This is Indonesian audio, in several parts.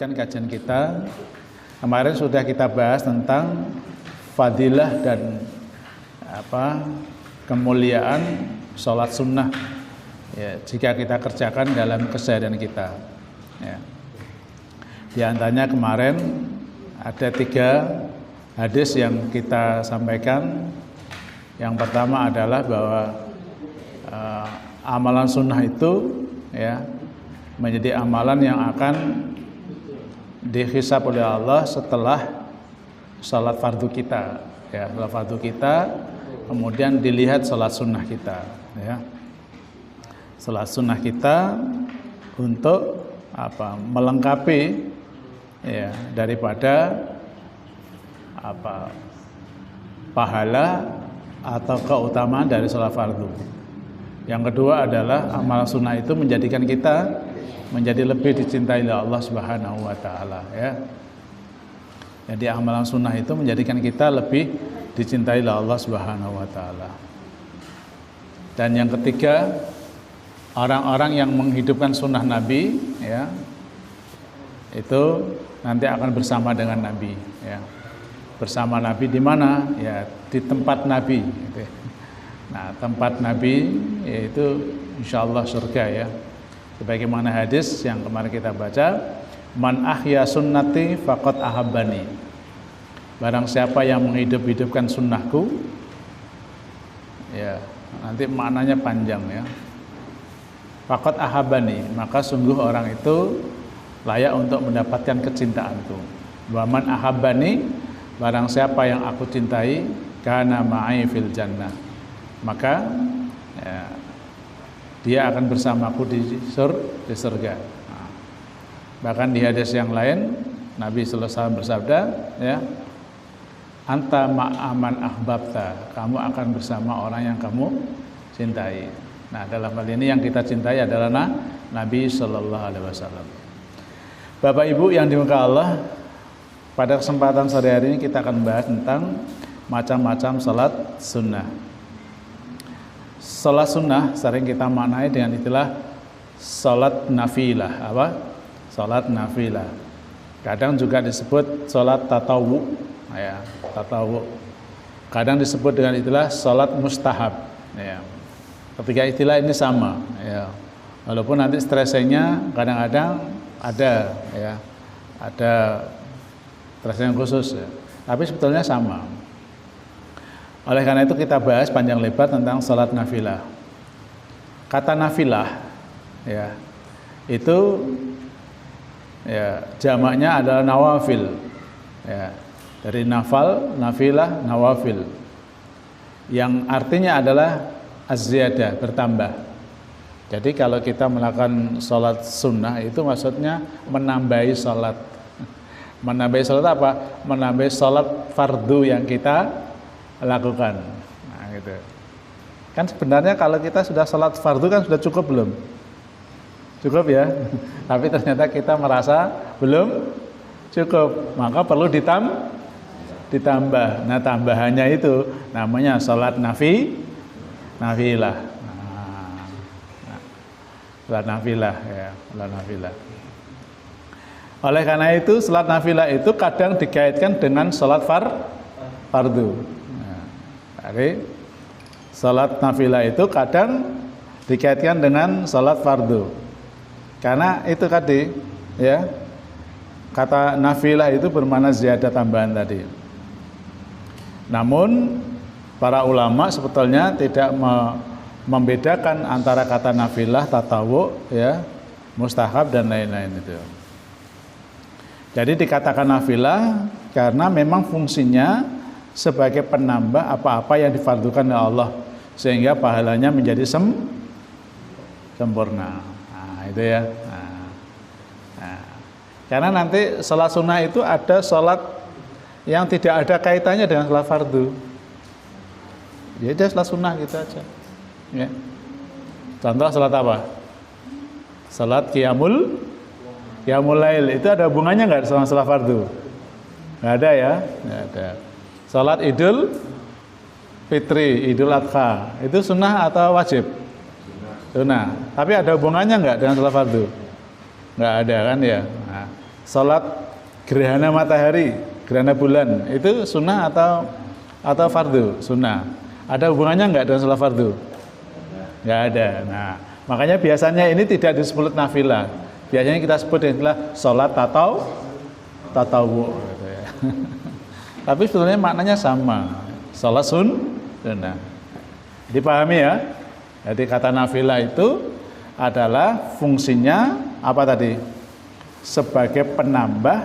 melanjutkan kajian kita. Kemarin sudah kita bahas tentang fadilah dan kemuliaan sholat sunnah ya, jika kita kerjakan dalam keseharian kita ya. Di antaranya kemarin ada 3 hadis yang kita sampaikan. Yang pertama adalah bahwa amalan sunnah itu ya menjadi amalan yang akan dihisab oleh Allah setelah salat fardu kita ya, salat fardu kita, kemudian dilihat salat sunnah kita ya. Salat sunnah kita untuk melengkapi ya daripada pahala atau keutamaan dari salat fardu. Yang kedua adalah amal sunnah itu menjadikan kita menjadi lebih dicintai oleh Allah Subhanahu wa taala ya. Jadi amalan sunnah itu menjadikan kita lebih dicintai oleh Allah Subhanahu wa taala. Dan yang ketiga, orang-orang yang menghidupkan sunnah Nabi ya, itu nanti akan bersama dengan Nabi ya. Bersama Nabi di mana? Ya, di tempat Nabi gitu. Nah, tempat Nabi yaitu insyaallah surga ya. Sebagaimana hadis yang kemarin kita baca, man ahya sunnati faqad ahabbani. Barang siapa yang menghidup-hidupkan sunnahku, ya nanti maknanya panjang ya. Faqad ahabbani, maka sungguh orang itu layak untuk mendapatkan kecintaanku. Wa man ahabbani, barang siapa yang aku cintai, kana ma'i fil jannah. Maka ya, dia akan bersamaku di surga. Nah, bahkan di hadis yang lain Nabi sallallahu alaihi wasallam bersabda ya, anta ma'aman ahbabta, kamu akan bersama orang yang kamu cintai. Nah, dalam hal ini yang kita cintai adalah Nabi sallallahu alaihi wasallam. Bapak Ibu yang dimuliakan Allah, pada kesempatan sore hari ini kita akan bahas tentang macam-macam salat sunnah. Salat sunnah sering kita maknai dengan istilah salat nafilah. Salat nafilah. Kadang juga disebut salat tatawu ya, tatawu. Kadang disebut dengan istilah salat mustahab ya. Ketiga istilah ini sama ya. Walaupun nanti stresingnya kadang-kadang ada ya. Ada stresing khusus ya. Tapi sebetulnya sama. Oleh karena itu kita bahas panjang lebar tentang salat nafilah. Kata nafilah ya, itu ya jamaknya adalah nawafil. Ya, dari nafal, nafilah, nawafil. Yang artinya adalah az-ziyadah, bertambah. Jadi kalau kita melakukan salat sunnah itu maksudnya menambahi salat. Menambahi salat apa? Menambahi salat fardu yang kita lakukan. Nah, gitu. Kan sebenarnya kalau kita sudah salat fardu kan sudah cukup belum? Cukup ya. Tapi ternyata kita merasa belum cukup. Maka perlu ditambah. Nah, tambahannya itu namanya salat nafilah. Nah, salat nafilah ya, salat nafilah. Oleh karena itu salat nafilah itu kadang dikaitkan dengan salat fardu. Jadi salat nafilah itu kadang dikaitkan dengan salat fardu. Karena itu tadi ya, kata nafilah itu bermakna ziyadah, tambahan tadi. Namun para ulama sebetulnya tidak membedakan antara kata nafilah, tatawu ya, mustahab dan lain-lain itu. Jadi dikatakan nafilah karena memang fungsinya sebagai penambah apa-apa yang difardukan oleh Allah sehingga pahalanya menjadi sempurna. Nah, itu ya. Nah. Karena nanti salat sunnah itu ada salat yang tidak ada kaitannya dengan salat fardu. Jadi salat sunnah gitu aja. Ya. Contoh salat apa? Salat qiyamul lail itu ada hubungannya enggak sama salat fardu? Enggak ada ya? Enggak ada. Salat Idul Fitri, Idul Adha, itu sunnah atau wajib? Sunnah. Tapi ada hubungannya enggak dengan salat fardu? Enggak ada kan ya? Nah, Sholat gerhana matahari, gerhana bulan itu sunnah atau fardu? Sunnah. Ada hubungannya nggak dengan sholat fardu? Nggak ada. Nah, makanya biasanya ini tidak disebut nafilah. Biasanya kita sebut adalah sholat tatawu gitu ya. Tapi sebetulnya maknanya sama. Sholat sunnah. Dipahami ya? Jadi kata nafilah itu adalah fungsinya apa tadi? Sebagai penambah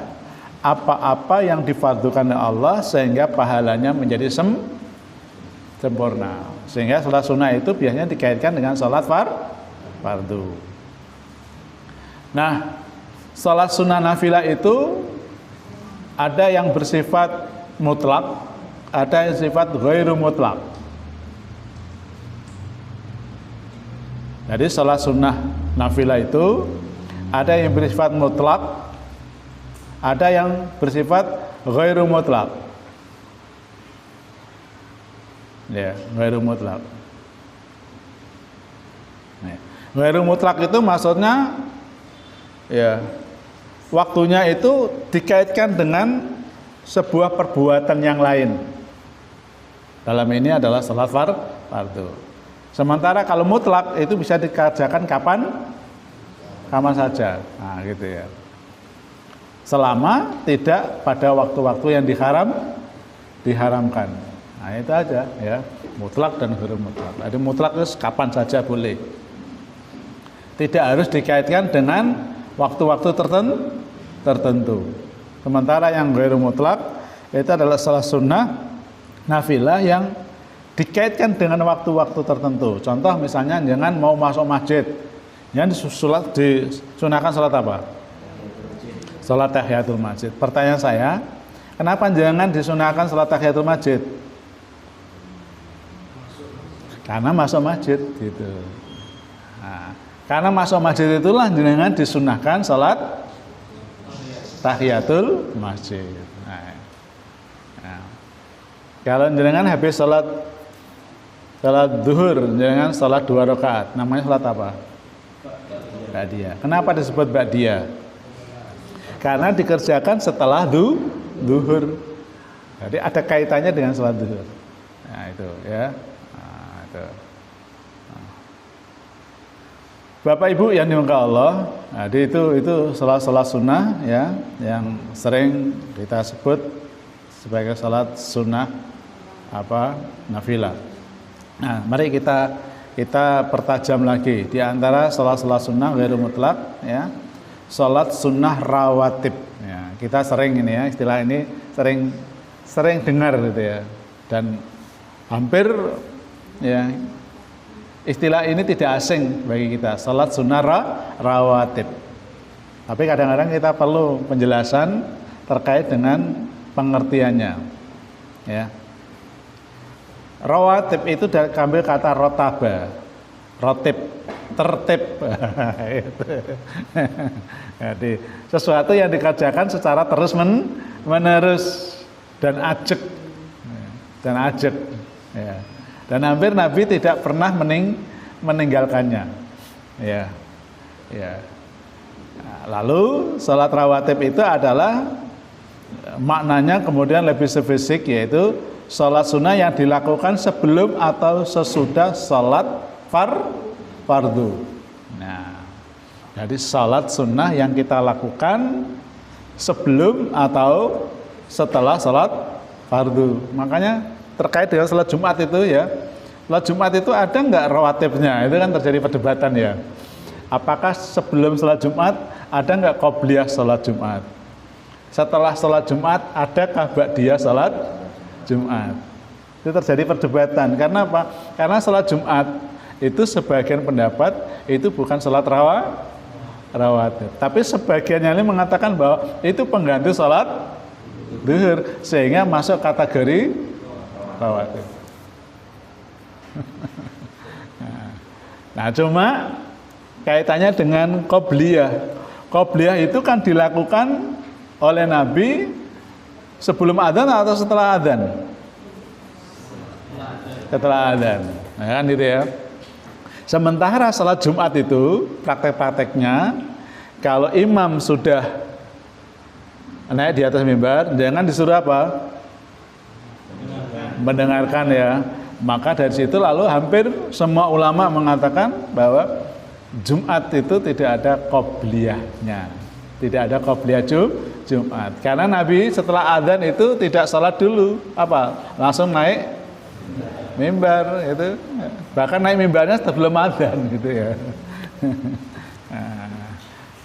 apa-apa yang difardukan oleh Allah sehingga pahalanya menjadi sempurna. Sehingga sholat sunnah itu biasanya dikaitkan dengan sholat fardu. Nah, sholat sunnah nafilah itu ada yang bersifat mutlak, ada yang sifat ghairu mutlak. Jadi sholat sunnah nafilah itu ada yang bersifat mutlak, ada yang bersifat ghairu mutlak. Ya, ghairu mutlak. Ghairu mutlak itu maksudnya ya waktunya itu dikaitkan dengan sebuah perbuatan yang lain. Dalam ini adalah salat fardu. Sementara kalau mutlak itu bisa dikerjakan kapan saja. Nah, gitu ya. Selama tidak pada waktu-waktu yang diharamkan. Nah, itu aja ya, mutlak dan ghairu mutlak. Jadi mutlak itu kapan saja boleh. Tidak harus dikaitkan dengan waktu-waktu tertentu. Sementara yang ghairu mutlak itu adalah salah sunnah nafilah yang dikaitkan dengan waktu-waktu tertentu. Contoh misalnya jangan mau masuk masjid, yang disunahkan salat apa? Salat tahiyatul masjid. Pertanyaan saya, kenapa jangan disunahkan salat tahiyatul masjid? Karena masuk masjid gitu. Nah, karena masuk masjid itulah jangan disunahkan salat tahiyatul masjid. Nah, kalau jenengan habis salat zuhur, jenengan salat 2 rakaat, namanya salat apa? Ba'diyah. Kenapa disebut ba'diyah? Karena dikerjakan setelah zuhur. Jadi ada kaitannya dengan salat zuhur. Nah, itu ya. Nah, itu. Bapak Ibu yang dimuliakan Allah, jadi itu salat sunnah ya, yang sering kita sebut sebagai salat sunnah nafilah. Nah, mari kita pertajam lagi di antara salat sunnah ghairu mutlak ya, salat sunnah rawatib. Ya, kita sering ini ya, istilah ini sering dengar gitu ya, dan hampir ya istilah ini tidak asing bagi kita, salat sunnah rawatib. Tapi kadang-kadang kita perlu penjelasan terkait dengan pengertiannya. Ya. Rawatib itu diambil kata rotaba, rotib, tertib. Jadi sesuatu yang dikerjakan secara terus menerus dan ajek. Ya. Dan hampir Nabi tidak pernah meninggalkannya. Ya. Nah, lalu salat rawatib itu adalah maknanya kemudian lebih spesifik, yaitu salat sunnah yang dilakukan sebelum atau sesudah salat fardu. Nah, jadi salat sunnah yang kita lakukan sebelum atau setelah salat fardu. Makanya terkait dengan salat Jumat itu ya, salat Jumat itu ada nggak rawatibnya? Itu kan terjadi perdebatan ya. Apakah sebelum salat Jumat ada nggak qobliyah salat Jumat? Setelah salat Jumat adakah ba'diyah salat Jumat? Itu terjadi perdebatan. Karena apa? Karena salat Jumat itu sebagian pendapat itu bukan salat rawatib. Tapi sebagian yang lain mengatakan bahwa itu pengganti salat zuhur, sehingga masuk kategori rawatib. Nah, cuma kaitannya dengan qobliyah. Qobliyah itu kan dilakukan oleh Nabi sebelum adzan atau setelah adzan? Setelah adzan. Nah, kan gitu ya. Sementara salat Jumat itu praktek-prakteknya kalau imam sudah naik di atas mimbar, jangan disuruh apa? Mendengarkan ya. Maka dari situ lalu hampir semua ulama mengatakan bahwa Jumat itu tidak ada qobliyahnya. Tidak ada qobliyah Jumat. Karena Nabi setelah adzan itu tidak sholat dulu, apa? Langsung naik mimbar itu. Bahkan naik mimbarnya sebelum adzan gitu ya.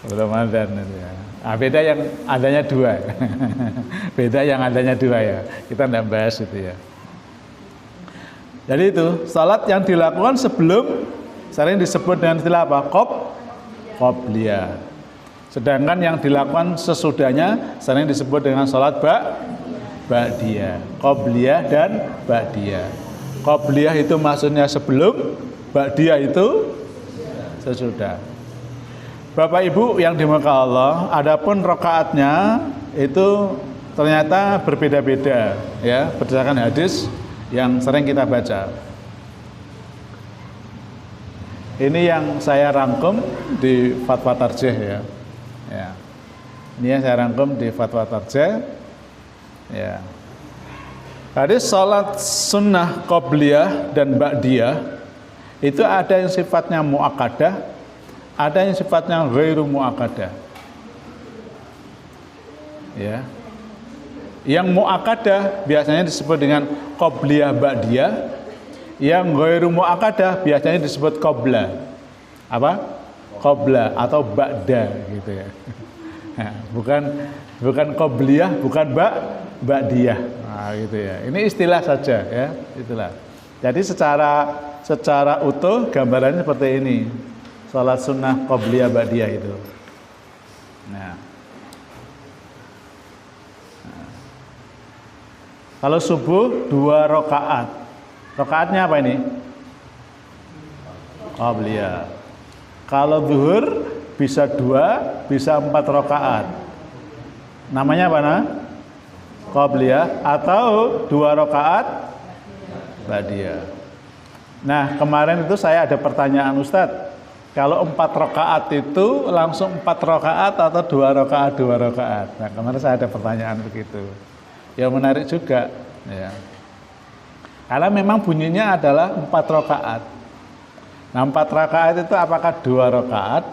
Sebelum adzan itu ya. Nah, beda yang adanya dua. Beda yang adanya dua ya. Kita tidak bahas itu ya. Jadi itu salat yang dilakukan sebelum sering disebut dengan istilah apa? Qobliyah. Sedangkan yang dilakukan sesudahnya sering disebut dengan salat ba'diyah. Qobliyah dan ba'diyah. Qobliyah itu maksudnya sebelum, ba'diyah itu sesudah. Bapak Ibu yang dimuliakan Allah, adapun rakaatnya itu ternyata berbeda-beda ya, berdasarkan hadis yang sering kita baca. Ini yang saya rangkum di Fatwa Tarjih ya. Ini yang saya rangkum di Fatwa Tarjih. Ya. Jadi salat sunnah qobliyah dan ba'diyah itu ada yang sifatnya muakkadah, ada yang sifatnya ghairu muakkadah. Ya. Yang muakkadah biasanya disebut dengan qobliyah ba'diyah, yang ghairu muakkadah biasanya disebut qobla. Apa? Qobla atau ba'da gitu ya. Nah, bukan qobliyah, bukan ba'diyah. Nah, gitu ya. Ini istilah saja ya, itulah. Jadi secara utuh gambarannya seperti ini. Salat sunnah qobliyah ba'diyah itu. Nah. Kalau subuh 2 rakaat. Rakaatnya apa ini? Qobliyah. Kalau zuhur bisa 2, bisa 4 rakaat. Namanya apa nah? Qobliyah atau 2 rakaat ba'diyah. Nah, kemarin itu saya ada pertanyaan Ustadz. Kalau 4 rakaat itu langsung 4 rakaat atau 2 rakaat, 2 rakaat. Nah, kemarin saya ada pertanyaan begitu. Ya menarik juga ya. Karena memang bunyinya adalah 4 rakaat. Nah 4 rakaat itu apakah 2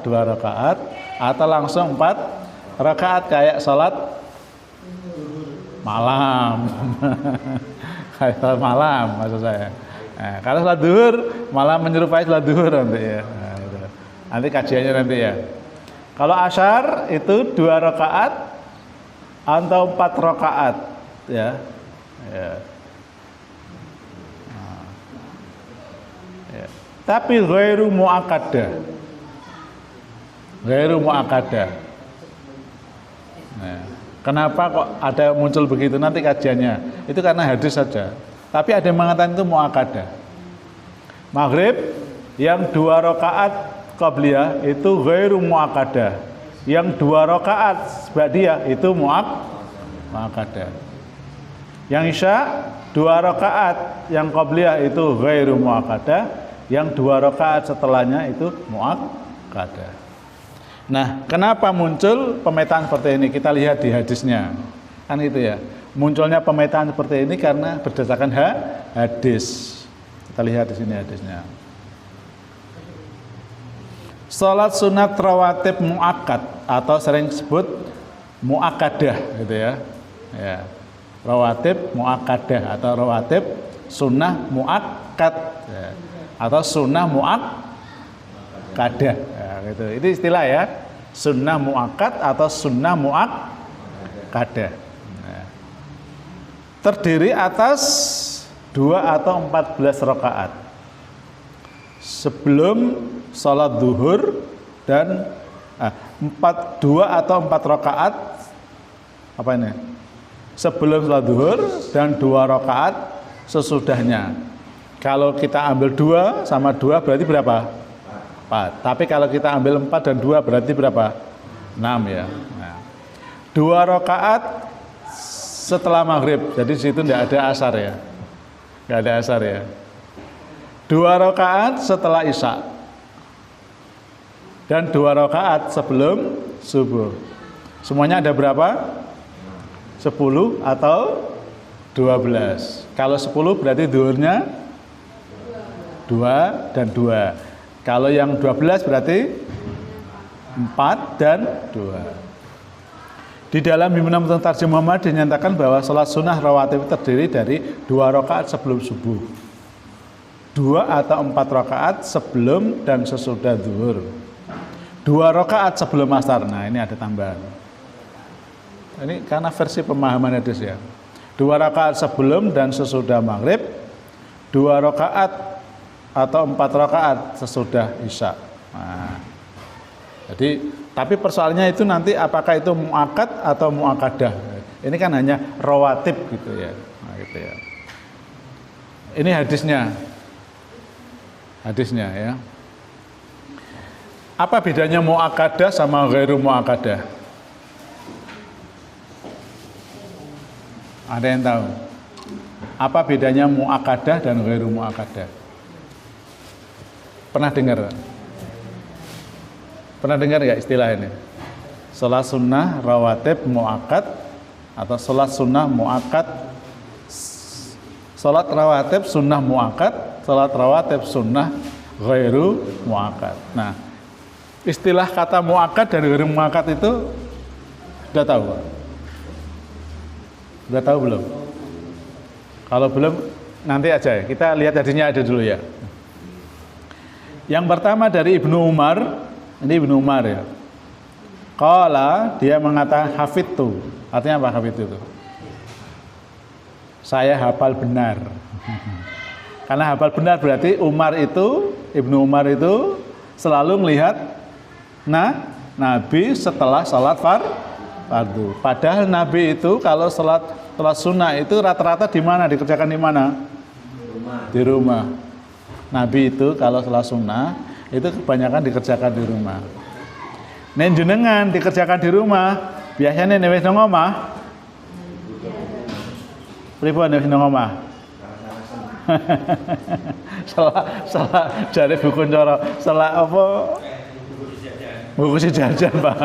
rakaat atau langsung 4 rakaat kayak sholat malam. Kayak sholat malam maksud saya. Nah, kalau sholat duhur malah menyerupai sholat duhur nanti ya. Nah, itu. Nanti kajiannya nanti ya. Kalau asyar itu 2 rakaat atau 4 rakaat. Ya. Nah. Ya. Tapi ghairu muakkadah. Nah, kenapa kok ada muncul begitu nanti kajiannya? Itu karena hadis saja. Tapi ada yang mengatakan itu muakkadah. Maghrib yang 2 rakaat qabliyah itu ghairu muakkadah. Yang 2 rakaat ba'diyah itu muakkadah. Yang isya 2 rakaat yang qabliyah itu ghairu muakkadah, yang 2 rakaat setelahnya itu muakkadah. Nah, kenapa muncul pemetaan seperti ini? Kita lihat di hadisnya. Kan itu ya. Munculnya pemetaan seperti ini karena berdasarkan hadis. Kita lihat di sini hadisnya. Salat sunat rawatib muakkad atau sering disebut muakkadah gitu ya. Ya. Rawatib muakkadah atau rawatib sunnah muakkad ya. Atau sunnah muakkadah ya, gitu. Itu istilah ya, sunnah muakkad atau sunnah muakkadah ya. Terdiri atas 2 atau 14 rakaat sebelum sholat zuhur dan 2 atau 4 rakaat apa ini? Sebelum sholat zuhur dan 2 rakaat sesudahnya. Kalau kita ambil 2 sama 2 berarti berapa? 4. Tapi kalau kita ambil 4 dan 2 berarti berapa? 6 ya. Nah, 2 rakaat setelah maghrib. Jadi di situ tidak ada asar ya. Tidak ada asar ya. 2 rakaat setelah isya. Dan 2 rakaat sebelum subuh. Semuanya ada berapa? 10 atau 12. Kalau 10 berarti zuhurnya 2 dan 2. Kalau yang 12 berarti 4 dan 2. Di dalam Himpunam Tarjih Muhammad dinyatakan bahwa sholat sunnah rawatib terdiri dari 2 rakaat sebelum subuh, 2 atau 4 rakaat sebelum dan sesudah zuhur, 2 rakaat sebelum asar. Nah, ini ada tambahan. Ini karena versi pemahaman hadis ya. 2 rakaat sebelum dan sesudah maghrib, 2 rakaat atau 4 rakaat sesudah isya. Nah, jadi tapi persoalannya itu nanti apakah itu muakkad atau muakkadah. Ini kan hanya rawatib gitu ya. Nah, gitu ya. Ini hadisnya. Hadisnya ya. Apa bedanya muakkadah sama ghairu muakkadah? Ada yang tahu? Apa bedanya muakkadah dan ghairu muakkadah? Pernah dengar? Pernah dengar nggak istilah ini? Sholat sunnah rawatib muakkad atau sholat sunnah muakkad, sholat rawatib sunnah muakkad, sholat rawatib sunnah ghairu muakkad. Nah, istilah kata muakkad dan ghairu muakkad itu sudah tahu? Sudah tahu belum? Kalau belum nanti aja ya. Kita lihat hadisnya ada dulu ya. Yang pertama dari Ibnu Umar. Ini Ibnu Umar ya. Qala, dia mengatakan hafidtu. Artinya apa hafidtu itu? Saya hafal benar. Karena hafal benar berarti Ibnu Umar itu selalu melihat Nabi setelah salat fardu. Padahal Nabi itu kalau salat sunnah itu rata-rata di mana? Dikerjakan di mana? Di rumah. Nabi itu kalau salat sunnah itu kebanyakan dikerjakan di rumah. Nen jenengan dikerjakan di rumah, biasanya nek wis nang omah. Pripun nek nang omah? salah jare buku cara, salah apa? Buku sejajan, Pak.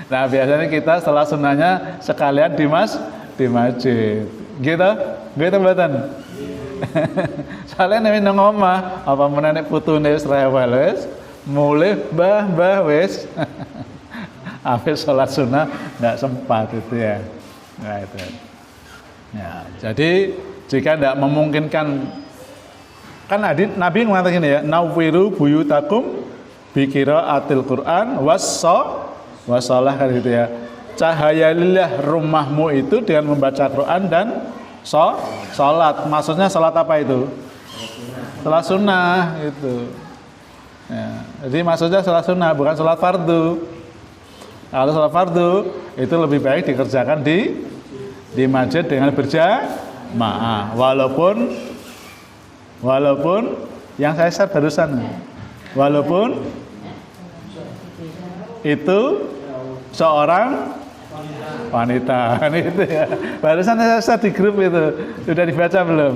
Nah, biasanya kita setelah sunnahnya sekalian di masjid. Gitu? Gitu mboten? Soalnya nek nang omah apa meneh putune wis rewel wis mulih mbah wis habis sholat sunnah enggak sempat itu ya. Nah itu. Ya, jadi jika tidak memungkinkan kan Nabi mengatakan gini ya, nawwiru buyutakum bi qiraatil Qur'an wassalah kan gitu ya. Cahayailah rumahmu itu dengan membaca Quran dan sholat. Maksudnya sholat apa itu? Sholat sunnah itu. Ya, jadi maksudnya sholat sunnah bukan sholat fardu. Kalau sholat fardu itu lebih baik dikerjakan di masjid dengan berjamaah. Walaupun yang saya share barusan, walaupun itu seorang wanita, itu ya. Barusan saya di grup itu sudah dibaca belum?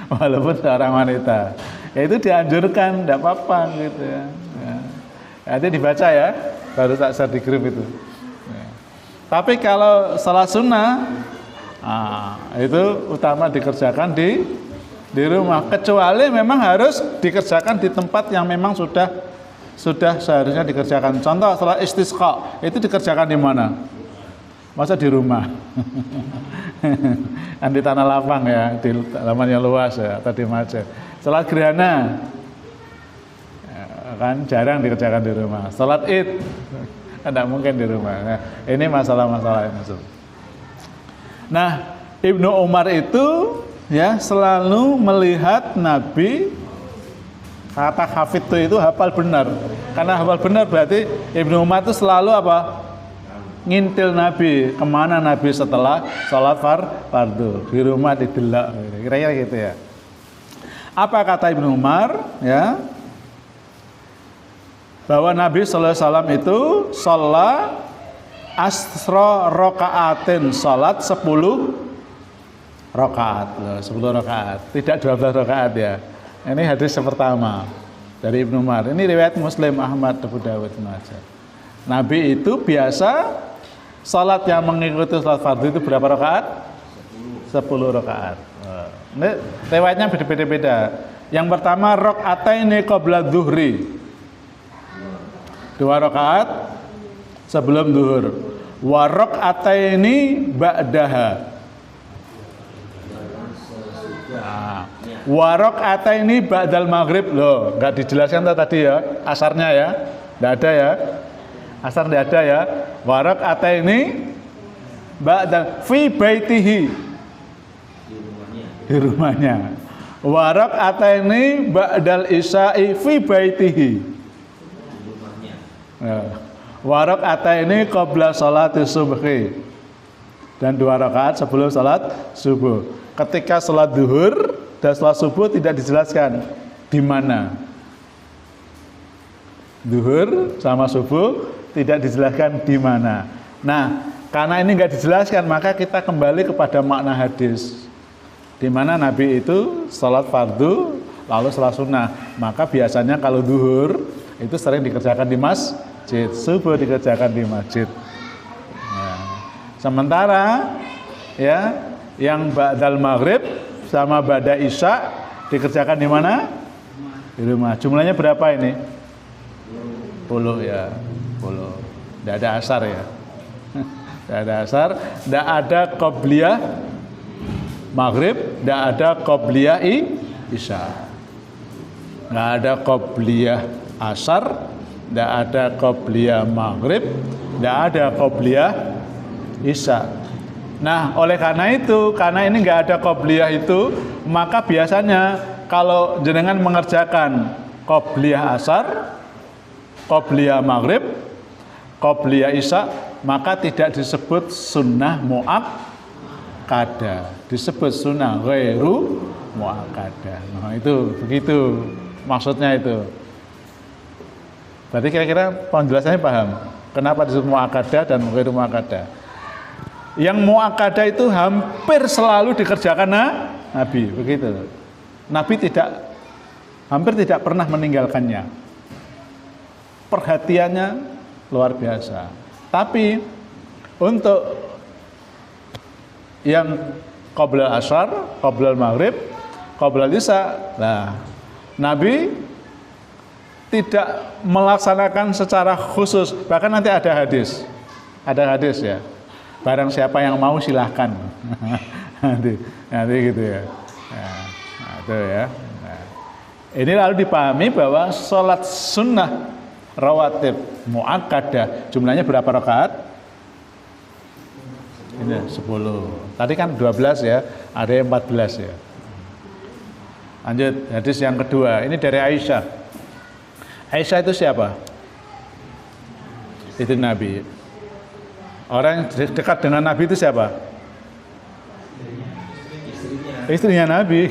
Walaupun seorang wanita, ya itu dianjurkan, tidak apa-apa gitu ya. Nanti dibaca ya, baru tak share di grup itu. Ya. Tapi kalau salat sunnah, itu utama dikerjakan di rumah. Kecuali memang harus dikerjakan di tempat yang memang sudah seharusnya dikerjakan. Contoh salat istisqa itu dikerjakan di mana? Masa di rumah? Kan di tanah lapang ya, di halaman yang luas ya, atau di masjid. Salat gerhana kan jarang dikerjakan di rumah. Salat Id tidak mungkin di rumah. Nah, ini masalah-masalah ini. Nah, Ibnu Umar itu ya selalu melihat Nabi. Kata hafidtu itu hafal benar. Karena hafal benar berarti Ibnu Umar itu selalu apa? Ngintil Nabi, kemana Nabi setelah sholat fardu. Di rumah didelok, kira-kira gitu ya. Apa kata Ibnu Umar? Ya, bahwa Nabi sallallahu alaihi wasallam itu sholat asra rakaatin, sholat 10 rakaat loh, 10 rakaat, tidak 12 rakaat ya. Ini hadis yang pertama dari Ibnu Umar. Ini riwayat Muslim, Ahmad, Abu Dawud, Majah. Nabi itu biasa salat yang mengikuti salat fardu itu berapa rakaat? 10 rakaat. Ini riwayatnya beda-beda. Yang pertama rakaataini qabla dzuhri. 2 rakaat sebelum zuhur. Wa rakaataini ba'daha. Wa rakaataini ba'dal maghrib. Loh, enggak dijelaskan tadi ya, asarnya ya. Enggak ada ya. Asar enggak ada ya. Wa rakaataini ba'dal fi baitihi. Di rumahnya. Wa rakaataini ba'dal isya'i fi baitihi. Wa rakaataini qabla sholati subhi. Dan 2 rakaat sebelum salat subuh. Ketika salat zuhur dan salat subuh tidak dijelaskan di mana. Zuhur sama subuh tidak dijelaskan di mana. Nah, karena ini enggak dijelaskan, maka kita kembali kepada makna hadis. Di mana Nabi itu salat fardu lalu salat sunnah. Maka biasanya kalau zuhur itu sering dikerjakan di masjid, subuh dikerjakan di masjid. Nah, sementara ya yang ba'dal maghrib sama ba'da isya dikerjakan di mana? Di rumah. Jumlahnya berapa ini? 10 ya, 10. Tidak ada asar ya. Tidak ada asar, tidak ada qobliyah maghrib, tidak ada qobliyah isya. Tidak ada qobliyah asar, tidak ada qobliyah maghrib, tidak ada qobliyah isya. Nah, oleh karena itu, karena ini nggak ada qobliyah itu, maka biasanya kalau jenengan mengerjakan qobliyah asar, qobliyah maghrib, qobliyah isya, maka tidak disebut sunnah mu'akkadah, disebut sunnah ghairu mu'akkadah. Nah, itu begitu maksudnya itu. Berarti kira-kira penjelasannya paham kenapa disebut mu'akkadah dan ghairu mu'akkadah. Yang mu'akkadah itu hampir selalu dikerjakan Nabi, begitu. Nabi hampir tidak pernah meninggalkannya. Perhatiannya luar biasa. Tapi untuk yang qoblal asar, qoblal maghrib, qoblal isya, nah Nabi tidak melaksanakan secara khusus. Bahkan nanti ada hadis ya. Barang siapa yang mau silahkan. nanti gitu ya. Nah, itu ya. Nah, ini lalu dipahami bahwa sholat sunnah rawatib mu'akkadah jumlahnya berapa rakaat? Ini 10. Tadi kan 12 ya, ada yang 14 ya. Lanjut hadis yang kedua. Ini dari Aisyah. Aisyah itu siapa? Itu Nabi. Orang yang dekat dengan Nabi itu siapa? Istrinya Nabi.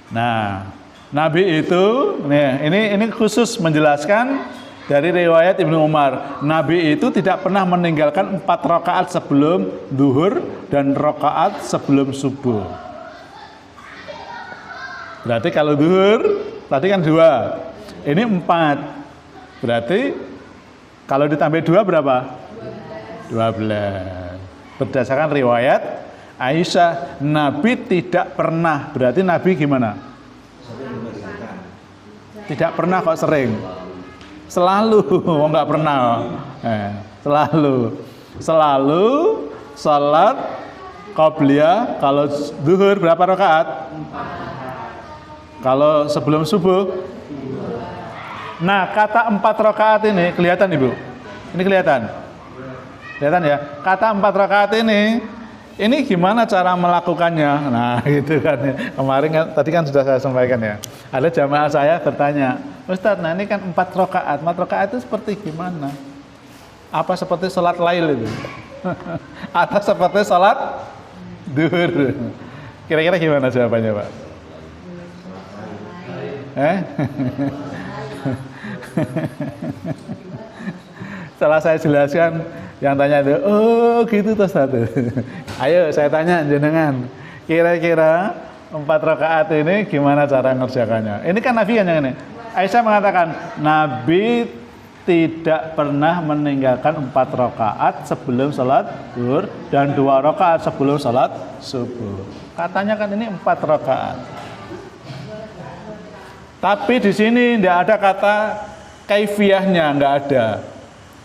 Nah, Nabi itu, nih, ini khusus menjelaskan dari riwayat Ibnu Umar. Nabi itu tidak pernah meninggalkan 4 rakaat sebelum zuhur dan rakaat sebelum subuh. Berarti kalau zuhur tadi kan 2, ini 4. Berarti kalau ditambah 2 berapa? 12. Berdasarkan riwayat Aisyah, Nabi tidak pernah. Berarti Nabi gimana? Tidak pernah kok sering. Selalu, enggak pernah. Selalu salat qobliyah kalau zuhur berapa rakaat? Kalau sebelum subuh? Nah, kata 4 rakaat ini kelihatan Ibu? Ini kelihatan? Kelihatan ya? Kata 4 rakaat ini gimana cara melakukannya? Nah, gitu kan. Kemarin kan, tadi kan sudah saya sampaikan ya. Ada jamaah saya bertanya, Ustadz, nah ini kan 4 rakaat. 4 rakaat itu seperti gimana? Apa seperti sholat lail itu? Atau seperti sholat duhur? Kira-kira gimana jawabannya, Pak? Setelah saya jelaskan, yang tanya itu, oh gitu tuh satu. Ayo saya tanya jenengan, kira-kira 4 rakaat ini gimana cara ngerjakannya? Ini kan Nabi kan yang ini. Aisyah mengatakan Nabi tidak pernah meninggalkan 4 rakaat sebelum sholat zuhur dan 2 rakaat sebelum sholat subuh. Katanya kan ini 4 rakaat. Tapi di sini tidak ada kata kaifiyahnya, nggak ada.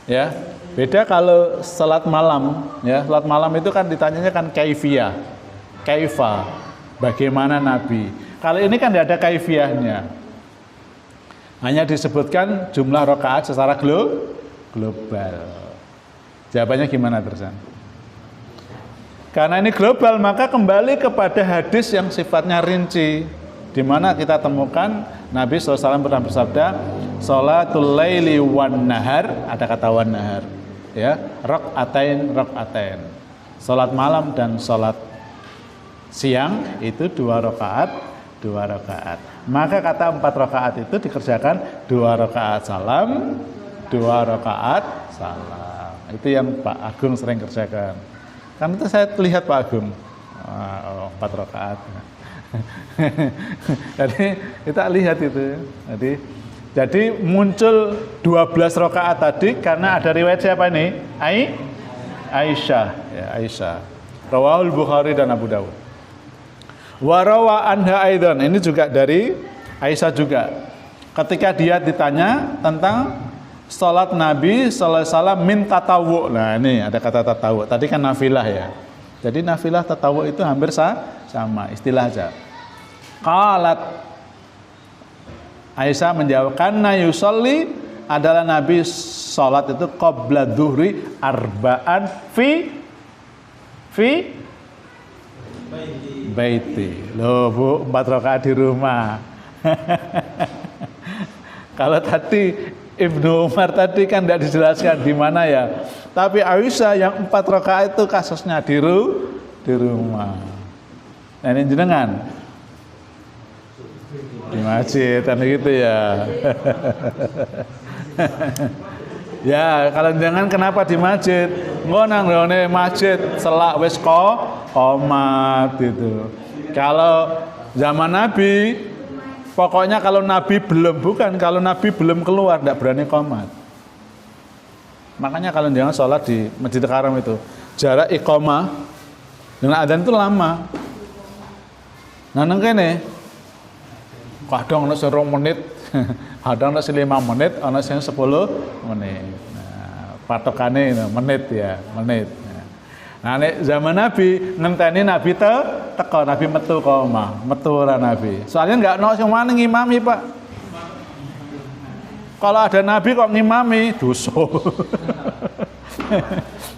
Ya, beda kalau sholat malam. Ya, sholat malam itu kan ditanyanya kan kaifiyah, kaifa, bagaimana Nabi. Kalau ini kan tidak ada kaifiyahnya. Hanya disebutkan jumlah rakaat secara global. Jawabannya gimana terusan? Karena ini global, maka kembali kepada hadis yang sifatnya rinci, di mana kita temukan Nabi SAW pernah bersabda, sholatul laili wan nahar, ada kata wan nahar, ya, rak'atain. Sholat malam dan sholat siang itu 2 rakaat. Maka kata 4 rakaat itu dikerjakan 2 rakaat salam, 2 rakaat salam. Itu yang Pak Agung sering kerjakan. Kan itu saya lihat Pak Agung 4 rakaat. Jadi kita lihat itu. Jadi muncul 12 rakaat tadi karena ada riwayat siapa ini? Aisyah, ya, Aisyah. Rawahul Bukhari dan Abu Dawud. Warawa anha aidan, ini juga dari Aisyah juga. Ketika dia ditanya tentang salat Nabi sallallahu alaihi wasallam min tatawu. Nah, ini ada kata tatawu. Tadi kan nafilah ya. Jadi nafilah tatawu itu hampir sama istilah aja. Qalat, Aisyah menjawab, karena yusolli adalah Nabi salat itu qabla dhuhri arba'an fi baiti. Loh Bu, 4 rakaat di rumah. Kalau tadi Ibnu Umar tadi kan tidak dijelaskan di mana ya. Tapi Aisyah yang 4 rakaat itu kasusnya di rumah. Nah, ini jenengan di masjid kan gitu ya. Ya, kalau jangan kenapa di masjid? Ngonang nang masjid selak wis qomat gitu. Kalau zaman Nabi, pokoknya kalau Nabi kalau Nabi belum keluar tidak berani qomat. Makanya kalau jangan sholat di Masjidil Haram itu jarak iqamah dengan adzan itu lama. Nah nang kene kadang ana 2 menit, kadang ana 5 menit, ana 10 menit. Nah, patokane menit ya, menit. Nah, nek zaman Nabi ngenteni Nabi teko, Nabi metu koma, metu ora Nabi. Soalnya enggak ono sing wani ngimami, Pak. Kalau ada Nabi kok ngimami, dosa.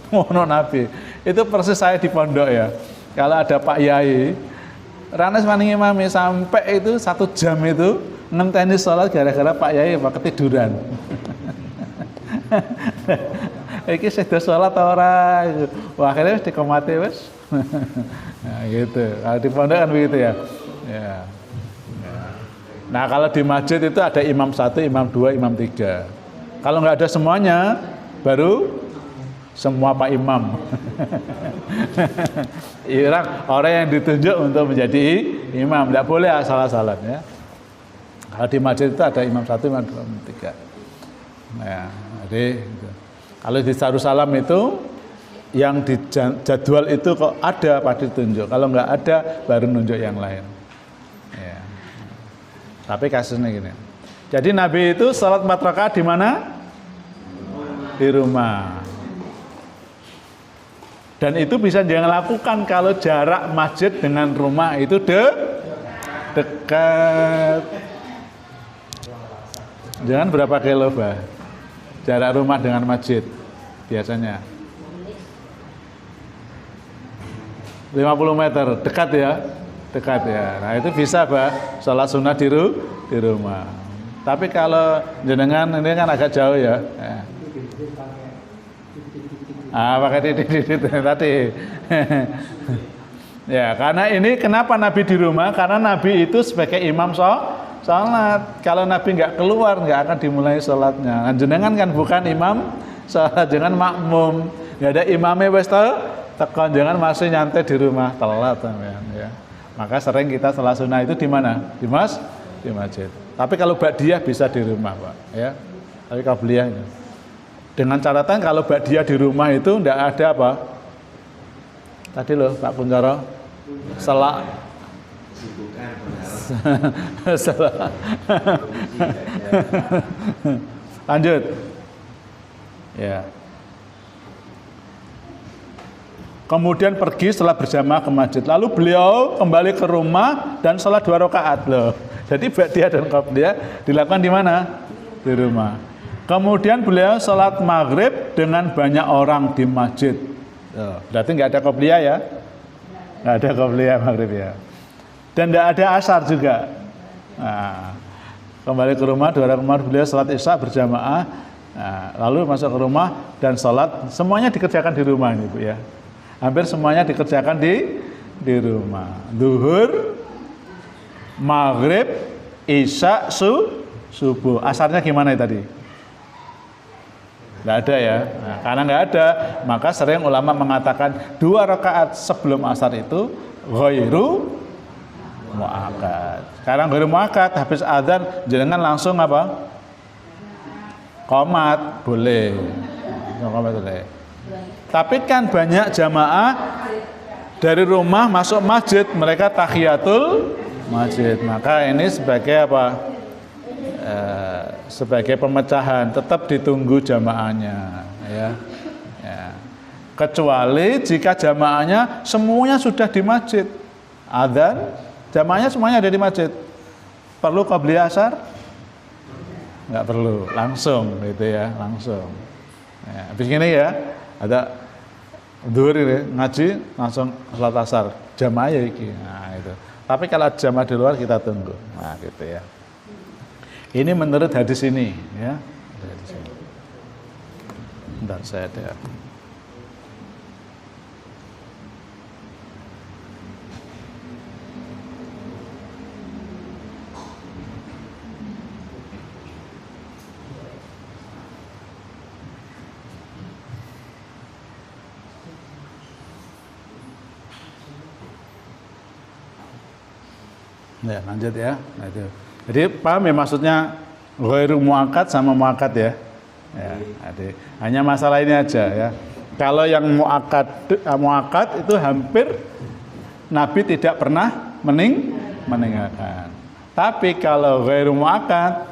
Ngono Nabi. Itu persis saya di pondok ya. Kalau ada Pak Yai, Ranes wani ngimami sampai itu 1 jam itu ngenteni sholat gara-gara Pak Yai ketiduran. Iki sudah sholat ora. Wah, akhirnya wis dikomati wis. Nah, gitu. Kalau di pondok kan begitu ya. Ya. Nah, kalau di masjid itu ada imam 1, imam 2, imam 3. Kalau nggak ada semuanya, baru semua Pak Imam. Orang yang ditunjuk untuk menjadi imam, tidak boleh asal-asalan ya. Kalau di masjid itu ada imam 1, imam 2, imam 3. Nah, jadi gitu. Kalau di Darussalam itu yang di jadwal itu kok ada pasti tunjuk. Kalau nggak ada baru nunjuk yang lain. Ya. Tapi kasusnya gini. Jadi Nabi itu salat 4 rakaat di mana? Di rumah. Dan itu bisa jangan lakukan kalau jarak masjid dengan rumah itu dekat. Jangan berapa kilo, Bah? Jarak rumah dengan masjid biasanya 50 meter, dekat ya. Dekat ya. Nah, itu bisa, Bah, sholat sunnah di rumah. Tapi kalau jenengan ini kan agak jauh ya. Pakai titik tadi. Ya, karena ini kenapa Nabi di rumah? Karena Nabi itu sebagai imam sholat. Kalau Nabi nggak keluar, nggak akan dimulai sholatnya. Nah, jenengan kan bukan imam sholat, jangan makmum. Nggak ada imamnya wes tekan, jangan masih nyantai di rumah telat ya. Maka sering kita sholat sunnah itu di mana? Di di masjid. Tapi kalau ba'diyah bisa di rumah, Pak, ya. Tapi qabliyah itu. Dengan catatan kalau ba'diyah di rumah itu enggak ada apa? Tadi loh Pak Kuncoro, selak. Lanjut. Ya. Kemudian pergi setelah berjamaah ke masjid. Lalu beliau kembali ke rumah dan sholat 2 rakaat loh. Jadi ba'diyah dan qabliyah dilakukan di mana? Di rumah. Kemudian beliau sholat maghrib dengan banyak orang di masjid. Berarti nggak ada qabliyah ya? Nggak ada qabliyah maghrib ya. Dan nggak ada asar juga. Nah, kembali ke rumah 2 rakaat beliau sholat isya berjamaah. Nah, lalu masuk ke rumah dan sholat. Semuanya dikerjakan di rumah ini Bu ya. Hampir semuanya dikerjakan di rumah. Zuhur, maghrib, isya, subuh. Asarnya gimana tadi? Nggak ada ya. Nah, karena nggak ada, maka sering ulama mengatakan 2 rakaat sebelum asar itu ghairu mu'akkad. Sekarang ghairu mu'akkad, habis adzan jenengan langsung apa? Qomat boleh. Qomat boleh. Tapi kan banyak jamaah dari rumah masuk masjid, mereka tahiyatul masjid. Maka ini sebagai apa? Sebagai pemecahan, tetap ditunggu jamaahnya, ya. Kecuali jika jamaahnya semuanya sudah di masjid, adzan, jamaahnya semuanya ada di masjid. Perlu qabliyah asar? Nggak perlu, langsung gitu ya, langsung. Ya, habis gini ya, ada dhuhr ngaji langsung salat asar jamaah ya iki. Nah, itu. Tapi kalau jamaah di luar kita tunggu. Nah, gitu ya. Ini menurut hadis ini ya. Hadis ini. Bentar saya ada. Ya, lanjut ya. Nah, itu. Jadi paham ya maksudnya ghairu mu'akkad sama mu'akkad ya. Ya, jadi hanya masalah ini aja ya. Kalau yang mu'akkad itu hampir Nabi tidak pernah meninggalkan. Tapi kalau ghairu mu'akkad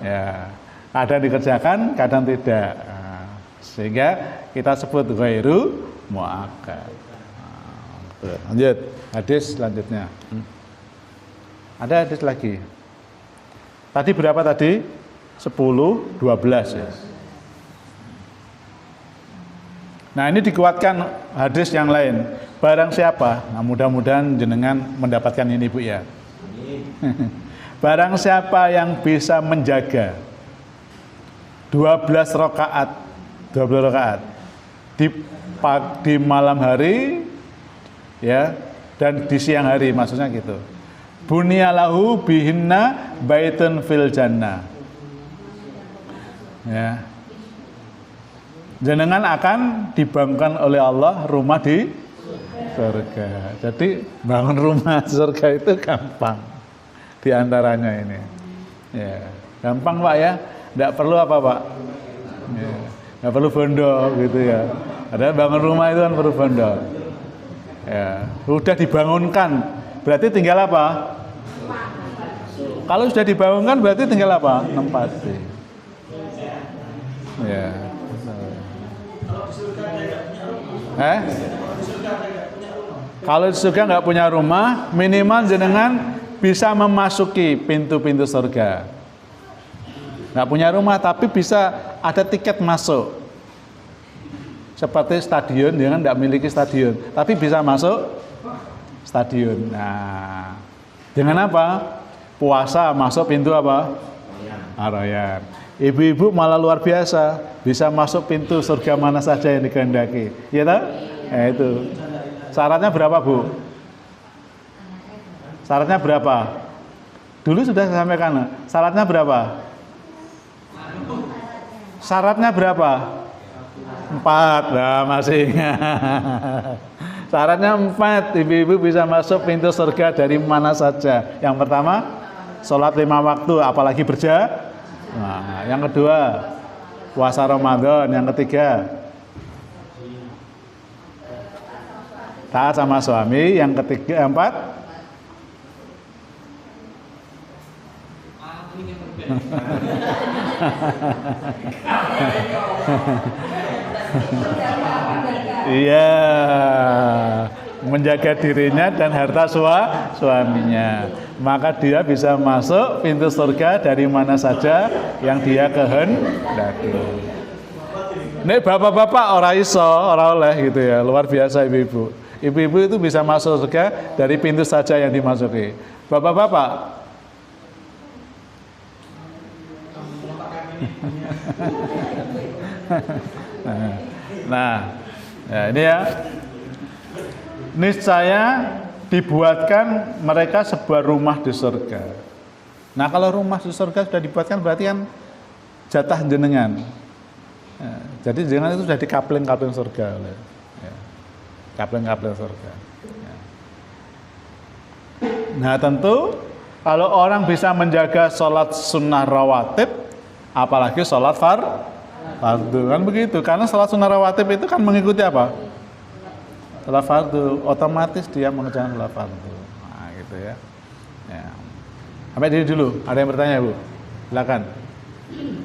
ya, kadang dikerjakan, kadang tidak. Nah, sehingga kita sebut ghairu mu'akkad. Nah, lanjut hadis selanjutnya. Ada hadis lagi. Tadi berapa tadi? 10, 12 ya. Nah, ini dikuatkan hadis yang lain. Barang siapa? Nah, mudah-mudahan jenengan mendapatkan ini Bu ya. Barang siapa yang bisa menjaga 12 rakaat di malam hari ya, dan di siang hari, maksudnya gitu. Bunyalahu bihinna baitun fil jannah. Ya. Jenengan akan dibangunkan oleh Allah rumah di surga. Jadi bangun rumah surga itu gampang. Di antaranya ini. Ya, gampang Pak ya. Enggak perlu apa Pak? Ya. Enggak perlu bondo gitu ya. Ada bangun rumah itu kan perlu bondo. Ya, sudah dibangunkan. Berarti tinggal apa? Kalau sudah dibangunkan berarti tinggal apa? Nempati. Ya. Kalau di surga nggak punya rumah, minimal jenengan bisa memasuki pintu-pintu surga. Nggak punya rumah tapi bisa ada tiket masuk. Seperti stadion, jangan nggak miliki stadion, tapi bisa masuk stadion. Nah, dengan apa? Puasa masuk pintu apa? Ar-Rayyan. Ibu-ibu malah luar biasa, bisa masuk pintu surga mana saja yang dikehendaki. Iya tak? Itu. Syaratnya berapa Bu? Syaratnya berapa? Dulu sudah saya sampaikan. Syaratnya berapa? Syaratnya berapa? 4. Nah, masih ingat. Syaratnya 4. Ibu-ibu bisa masuk pintu surga dari mana saja. Yang pertama, sholat 5 waktu, apalagi Nah, yang kedua, puasa Ramadan. Yang ketiga, taat sama suami. Yang ketiga, empat, iya, menjaga dirinya dan harta suaminya. Maka dia bisa masuk pintu surga dari mana saja yang dia kehendaki. Nek bapak-bapak ora iso, ora oleh gitu ya. Luar biasa ibu-ibu. Ibu-ibu itu bisa masuk surga dari pintu saja yang dimasuki. Bapak-bapak, nah, ya ini ya, niscaya dibuatkan mereka sebuah rumah di surga. Nah, kalau rumah di surga sudah dibuatkan berarti kan jatah jenengan. Ya, jadi jenengan itu sudah dikapling-kapling surga, ya, kapling-kapling surga. Ya. Nah, tentu kalau orang bisa menjaga sholat sunnah rawatib, apalagi sholat fardu, kan begitu. Karena sholat sunnah rawatib itu kan mengikuti apa? Sholat fardu, otomatis dia mengerjakan sholat fardu. Nah, gitu ya. Ya. Sampai sini dulu. Ada yang bertanya, Bu? Silakan.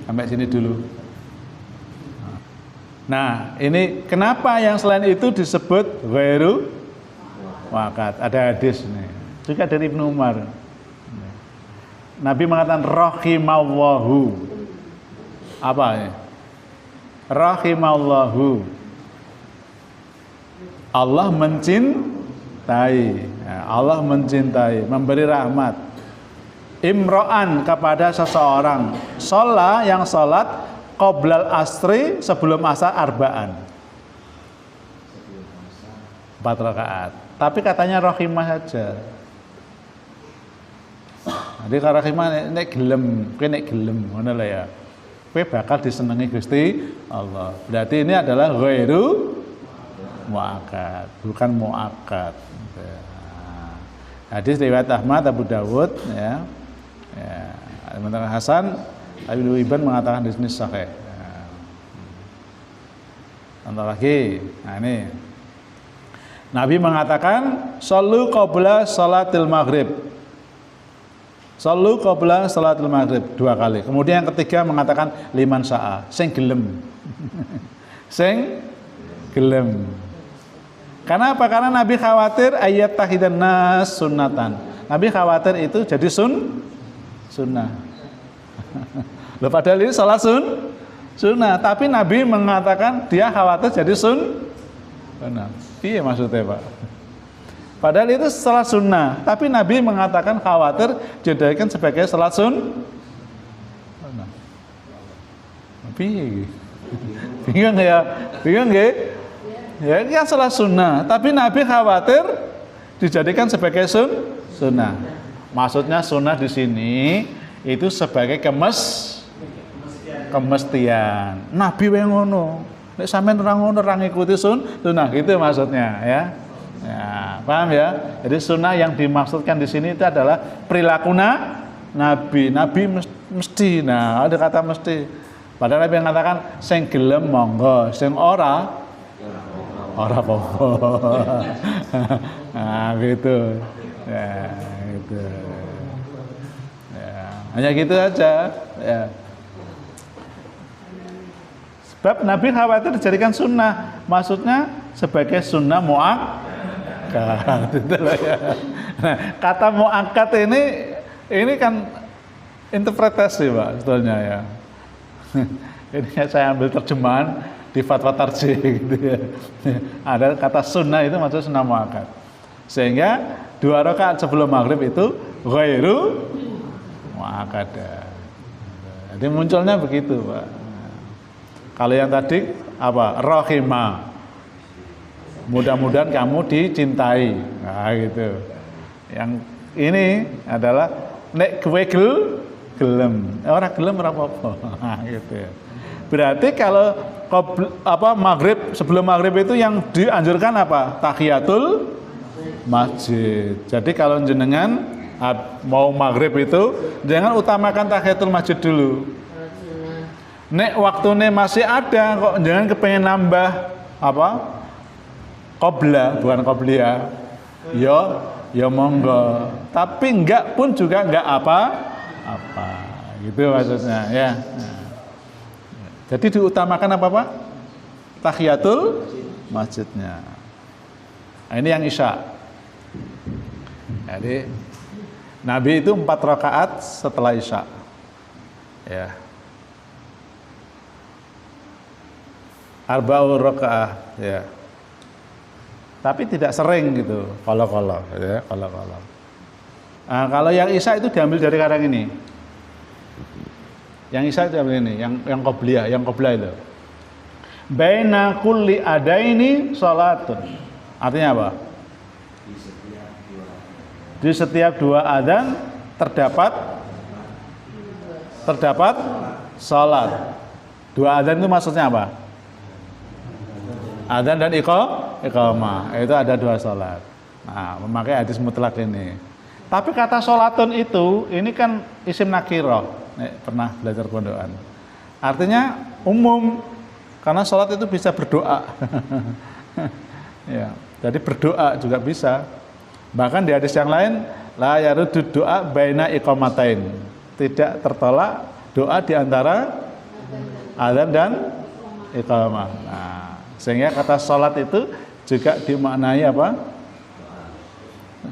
Sampai sini dulu. Nah, ini kenapa yang selain itu disebut ghairu waqat? Ada hadis nih. Juga dari Ibnu Umar. Nabi mengatakan rahimallahu. Apa ya? Rahimallahu. Allah mencintai. Allah mencintai, memberi rahmat. Imro'an kepada seseorang. Sholat yang sholat qoblal asri sebelum asar arba'an. 4 rakaat. Tapi katanya rahimah saja. Jadi kalau rahimah nek gelem, kowe nek gelem ngono lho ya. Kowe bakal disenengi Gusti Allah. Berarti ini adalah ghairu muakkad, bukan muakkad. Hadis riwayat Ahmad, Abu Dawud ya. Ya, Al-Muntaqa Hasan, Ibnu Hibban mengatakan di sini sahih. Ya. Contoh lagi. Nah, ini. Nabi mengatakan shallu qabla salatil maghrib. Shallu qabla salatil maghrib 2 kali. Kemudian yang ketiga mengatakan liman sa'a, sing gelem. Sing gelem. Karena apa? Karena Nabi khawatir ayat tahidan nas sunnatan. Nabi khawatir itu jadi sunnah. Loh, padahal ini salat sunnah, tapi Nabi mengatakan dia khawatir jadi sunnah. Iya maksudnya, Pak. Padahal itu salat sunnah, tapi Nabi mengatakan khawatir dijadikan sebagai salat sunnah. Bingung ya? Bingung nggih? Ya, ini kan salat sunnah, tapi Nabi khawatir dijadikan sebagai sunnah. Maksudnya sunnah di sini itu sebagai kemestian. Nabi wae ngono. Nek sampean ora ngono ora ngikuti sunnah gitu maksudnya ya. Ya, paham ya? Jadi sunnah yang dimaksudkan di sini itu adalah perilaku Nabi. Nabi mesti. Nah, ada kata mesti. Padahal Nabi mengatakan sing gelem monggo, sing ora apa-apa. Nah, gitu. Ya, gitu. Ya, hanya gitu aja. Ya. Sebab Nabi khawatir dijadikan sunnah, maksudnya sebagai sunnah muakkad. Ya. Nah, kata muakkad ini kan interpretasi, Pak, sebetulnya ya. Ini saya ambil terjemahan di Fatwa Tarjih gitu ya. Ada kata sunnah itu maksudnya sunnah muakkad. Sehingga 2 rakaat sebelum maghrib itu ghairu muakkad. Jadi munculnya begitu, Pak. Kalau yang tadi apa? Rahimah. Mudah-mudahan kamu dicintai. Nah, gitu. Yang ini adalah nek kowe gelem. Orang gelem ora apa-apa. Nah, gitu ya. Berarti kalau maghrib, sebelum maghrib itu yang dianjurkan apa? Tahiyatul masjid. Jadi kalau jenengan mau maghrib itu jangan utamakan tahiyatul masjid dulu. Nek waktunya masih ada kok, jangan kepengen nambah apa? Qobla, bukan qobliyah. Ya monggo. Tapi enggak pun juga enggak apa-apa. Gitu maksudnya ya. Jadi diutamakan apa Pak? Tahiyatul masjidnya. Nah, ini yang isya. Jadi Nabi itu 4 rakaat setelah isya. Ya. Arba'ur rakaah ya. Tapi tidak sering gitu, kalau ya, kalau. Nah, kalau yang isya itu diambil dari kadang ini. Yang isya itu diambil ini, yang qobliyah, yang qobla itu. Baina kulli adaini salatun. Artinya apa? Di setiap 2 adzan terdapat salat. 2 adzan itu maksudnya apa? Adzan dan iqamah. Itu ada 2 salat. Nah, memakai hadis mutlak ini. Tapi kata salatun itu, ini kan isim nakirah. Pernah belajar pondokan. Artinya umum, karena salat itu bisa berdoa. Ya, jadi berdoa juga bisa. Bahkan di hadis yang lain, la yaruddu doa baina iqamatain. Tidak tertolak doa di antara adzan dan iqamah. Nah, sehingga kata salat itu juga dimaknai apa?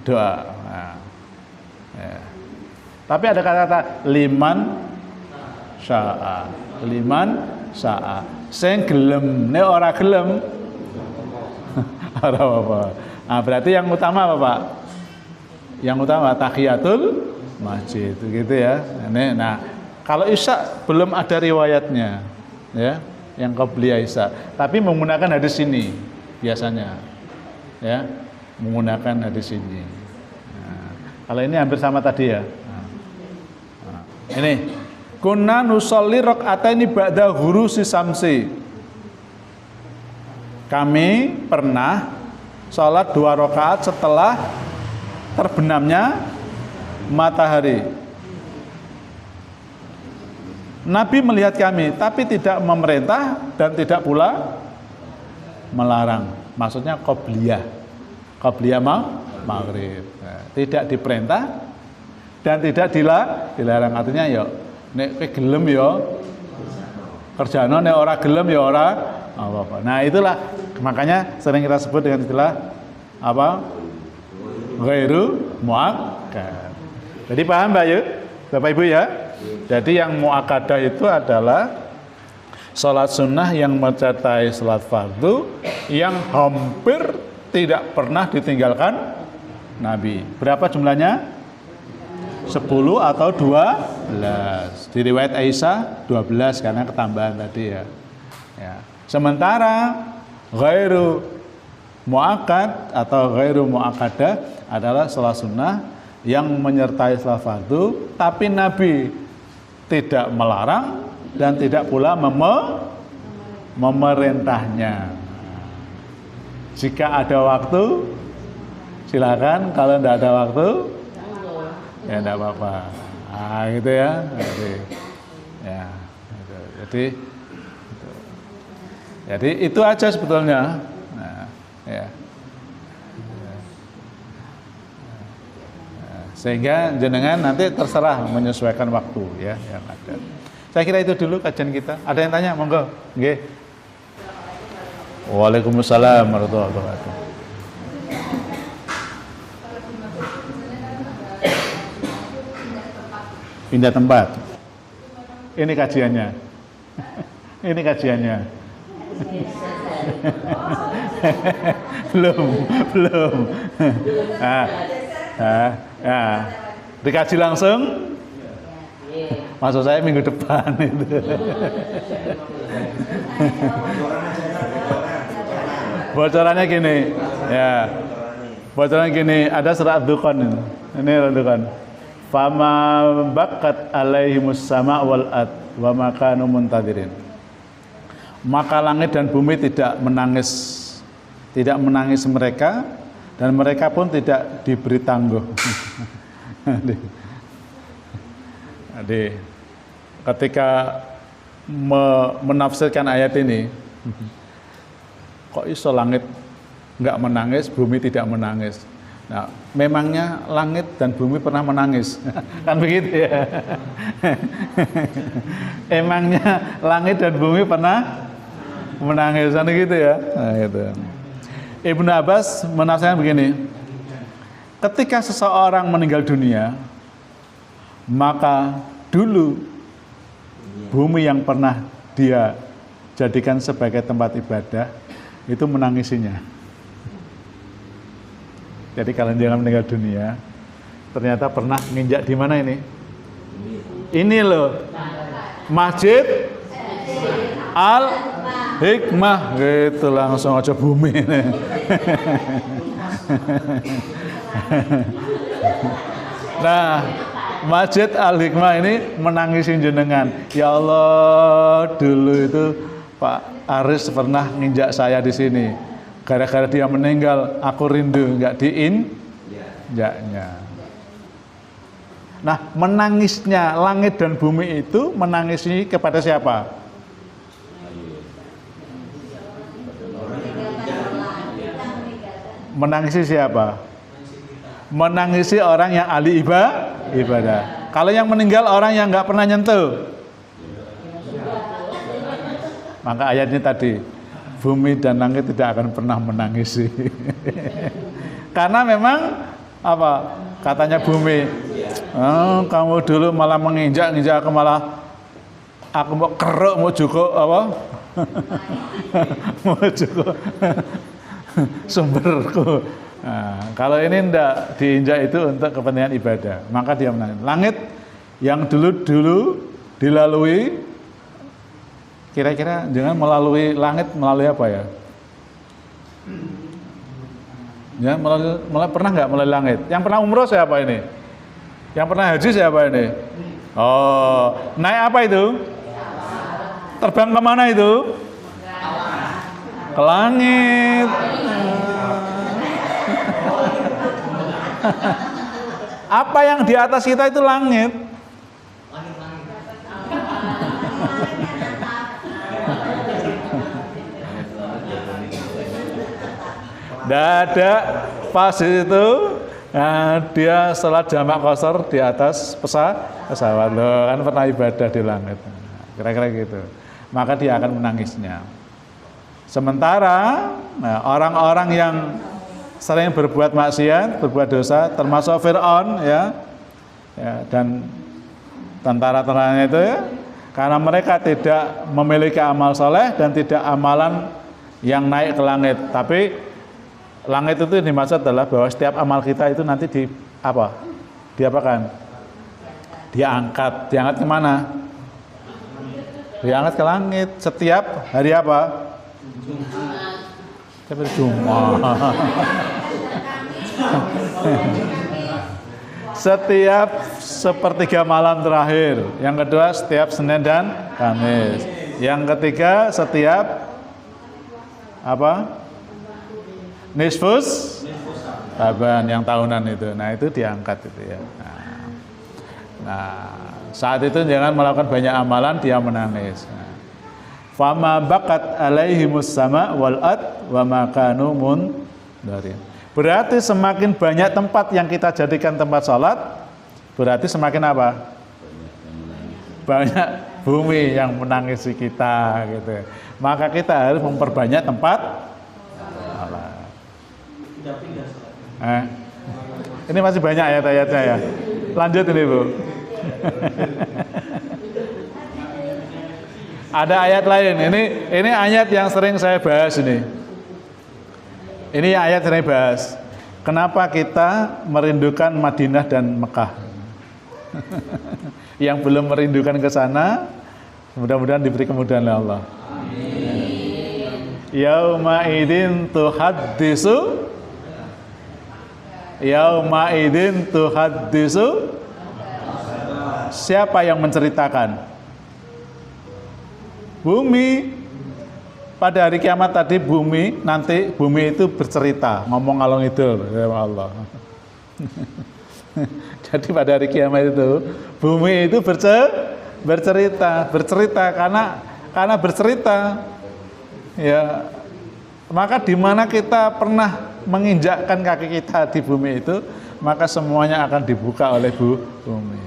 Doa. Nah, ya. Tapi ada kata-kata liman sya'a. Sing gelem, nek ora gelem ora apa-apa. Nah, berarti yang utama apa, Pak? Yang utama tahiyatul masjid, gitu ya. Nah, kalau isya belum ada riwayatnya, ya. Yang qobliyah isya, tapi menggunakan hadis ini biasanya, ya, menggunakan hadis ini. Nah, kalau ini hampir sama tadi ya. Ini kunna nusolli rakaataini ba'da ghurusi samsi. Kami pernah sholat 2 rakaat setelah terbenamnya matahari. Nabi melihat kami, tapi tidak memerintah dan tidak pula melarang. Maksudnya qobliyah maghrib. Tidak diperintah dan tidak dilarang. Artinya ya nek gelem ya kerjano, nek ora gelem ya ora apa-apa. Nah, itulah makanya sering kita sebut dengan istilah apa? Ghairu muakkad. Jadi paham Mbak Yu? Bapak Ibu ya? Jadi yang muakkadah itu adalah sholat sunnah yang mencatai sholat fardu yang hampir tidak pernah ditinggalkan Nabi. Berapa jumlahnya? 10 atau 12. Di riwayat Aisyah 12 karena ketambahan tadi ya. Sementara ghairu muakkad atau ghairu muakkadah adalah sholat sunnah yang menyertai sholat fardu, tapi Nabi tidak melarang dan tidak pula memerintahnya. Jika ada waktu silakan, kalau tidak ada waktu ya tidak apa-apa. Nah, gitu ya. Jadi itu aja sebetulnya. Nah, ya. Sehingga jenengan nanti terserah menyesuaikan waktu ya yang ada. Saya kira itu dulu kajian kita. Ada yang tanya? Monggo. Nggih. Waalaikumsalam warahmatullahi wabarakatuh. Pindah tempat. Ini kajiannya. Ini kajiannya. belum. Dikaji langsung. Maksud saya minggu depan itu. Bocorannya gini, ya. Bocorannya gini, ada surat Ad-Dukhan ini. Ini Ad-Dukhan. Fama bakat alaihimus sama wal ard wa ma kanu muntadirin. Maka langit dan bumi tidak menangis mereka dan mereka pun tidak diberi tangguh. Jadi ketika menafsirkan ayat ini, kok iso langit nggak menangis, bumi tidak menangis. Nah, memangnya langit dan bumi pernah menangis? Kan begitu ya. Emangnya langit dan bumi pernah menangis? Kan gitu ya. Nah, gitu. Ibnu Abbas menafsirkan begini, ketika seseorang meninggal dunia, maka dulu bumi yang pernah dia jadikan sebagai tempat ibadah itu menangisinya. Jadi kalau dia meninggal dunia, ternyata pernah nginjak di mana ini? Ini loh, Masjid Al-Hikmah, gitu langsung aja bumi ini. Nah, Masjid Al-Hikmah ini menangisi jenengan. Ya Allah, dulu itu Pak Aris pernah nginjak saya di sini. Gara-gara dia meninggal, aku rindu nggak diinjaknya. Nah, menangisnya langit dan bumi itu menangisi kepada siapa? Menangisi siapa? Menangisi orang yang ahli ibadah. Kalau yang meninggal orang yang nggak pernah nyentuh, maka ayatnya tadi, bumi dan langit tidak akan pernah menangisi. Karena memang apa katanya bumi, oh, kamu dulu malah menginjak aku, malah aku mau keruk, mau cukup apa? Mau cukup sumberku. Nah, kalau ini tidak diinjak itu untuk kepentingan ibadah, maka dia menangis. Langit yang dulu dilalui, kira-kira jangan melalui langit, melalui apa ya? Ya, pernah nggak melalui langit? Yang pernah umroh siapa ini? Yang pernah haji siapa ini? Oh, naik apa itu? Terbang kemana itu? Ke langit. Apa yang di atas kita itu langit. Tidak ada pas itu, nah, dia sholat jamak qashar di atas pesawat. Loh, kan pernah ibadah di langit. Kira-kira gitu. Maka dia akan menangisnya. Sementara orang-orang yang sering berbuat maksiat, berbuat dosa, termasuk Fir'aun ya, dan tentara-tentaranya itu ya, karena mereka tidak memiliki amal soleh dan tidak amalan yang naik ke langit. Tapi langit itu dimaksud adalah bahwa setiap amal kita itu nanti diapakan? Diangkat kemana? Diangkat ke langit setiap hari apa? Setiap hari Jumat. Setiap sepertiga malam terakhir. Yang kedua setiap Senin dan Kamis. Yang ketiga setiap apa? Nisfus Saban yang tahunan itu. Nah, itu diangkat itu ya. Nah, saat itu jangan melakukan banyak amalan, dia menangis. Fama bakat alaihimus sama wal ard wa ma kanu mundarin. Berarti semakin banyak tempat yang kita jadikan tempat sholat, berarti semakin apa? Banyak bumi yang menangisi kita gitu. Maka kita harus memperbanyak tempat sholat. Ini masih banyak ayat-ayatnya ya. Lanjut ini Bu. Ada ayat lain. Ini ayat yang sering saya bahas ini. Ini ayat yang saya bahas. Kenapa kita merindukan Madinah dan Mekah? Yang belum merindukan ke sana, mudah-mudahan diberi kemudahan oleh Allah. Yauma idin tuhaddisu siapa yang menceritakan? Bumi. Pada hari kiamat tadi bumi itu bercerita, ngomong ngalor ngidul ya Allah. Jadi pada hari kiamat itu bumi itu bercerita karena bercerita ya, maka di mana kita pernah menginjakkan kaki kita di bumi itu, maka semuanya akan dibuka oleh bumi.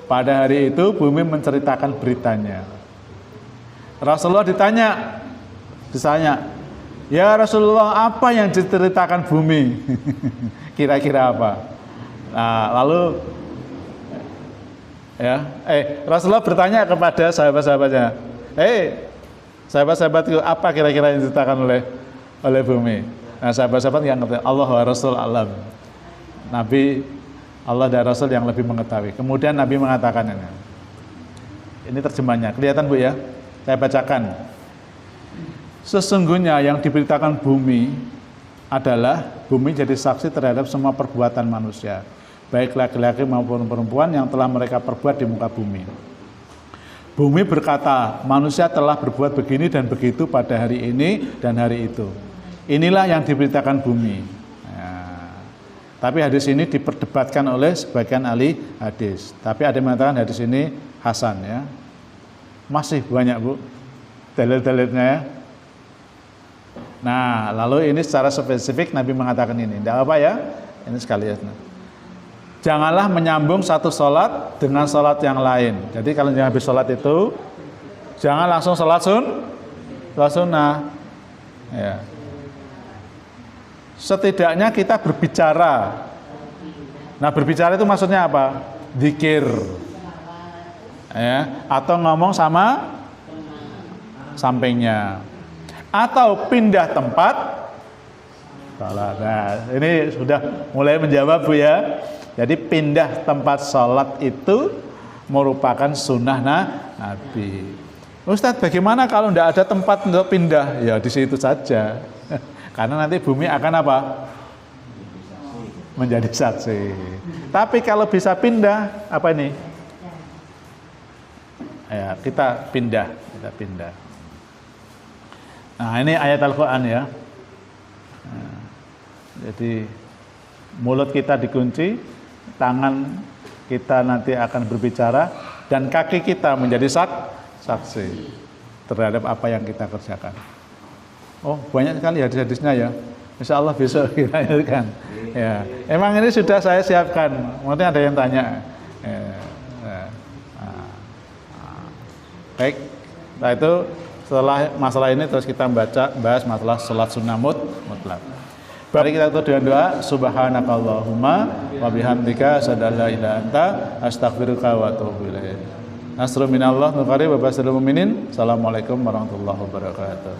Pada hari itu bumi menceritakan beritanya. Rasulullah ditanya, ya Rasulullah, apa yang diceritakan bumi? Kira-kira apa? Nah, lalu ya, Rasulullah bertanya kepada sahabat-sahabatnya, sahabat-sahabatku, apa kira-kira yang diceritakan oleh bumi? Nah, sahabat-sahabat yang kata Allah wa Rasul alam. Nabi, Allah dan Rasul yang lebih mengetahui. Kemudian Nabi mengatakan ini terjemahnya, kelihatan Bu ya? Saya bacakan. Sesungguhnya yang diberitakan bumi adalah bumi jadi saksi terhadap semua perbuatan manusia, baik laki-laki maupun perempuan yang telah mereka perbuat di muka bumi. Bumi berkata, manusia telah berbuat begini dan begitu pada hari ini dan hari itu. Inilah yang diberitakan bumi. Nah, tapi hadis ini diperdebatkan oleh sebagian ahli hadis. Tapi ada yang mengatakan hadis ini hasan ya. Masih banyak Bu dalil-dalilnya ya. Nah, lalu ini secara spesifik Nabi mengatakan ini. Tidak apa ya? Ini sekalian. Janganlah menyambung satu sholat dengan sholat yang lain. Jadi kalau habis sholat itu jangan langsung sholat sunnah. Ya. Setidaknya kita berbicara. Nah, berbicara itu maksudnya apa? Dzikir. Ya, atau ngomong sama sampingnya. Atau pindah tempat. Nah, ini sudah mulai menjawab Bu ya. Jadi pindah tempat sholat itu merupakan sunnah Nabi. Ustadz, bagaimana kalau tidak ada tempat untuk pindah? Ya di situ saja. Karena nanti bumi akan apa? Menjadi saksi. Tapi kalau bisa pindah, apa ini? Ya, kita pindah. Nah, ini ayat Al-Quran ya. Nah, jadi mulut kita dikunci, tangan kita nanti akan berbicara, dan kaki kita menjadi saksi terhadap apa yang kita kerjakan. Oh, banyak sekali hadis-hadisnya ya. Insya Allah besok kita kan. Ya, emang ini sudah saya siapkan. Mungkin ada yang tanya. Baik, nah itu setelah masalah ini terus kita bahas masalah sholat sunnah mutlak. Mari kita tutup dengan doa. Subhanakallahumma wa bihamdika asyhadu an la ilaha illa anta astaghfiruka wa atubu ilaik. Nasrun minallah nuqari wa basyiril mu'minin. Assalamualaikum warahmatullahi wabarakatuh.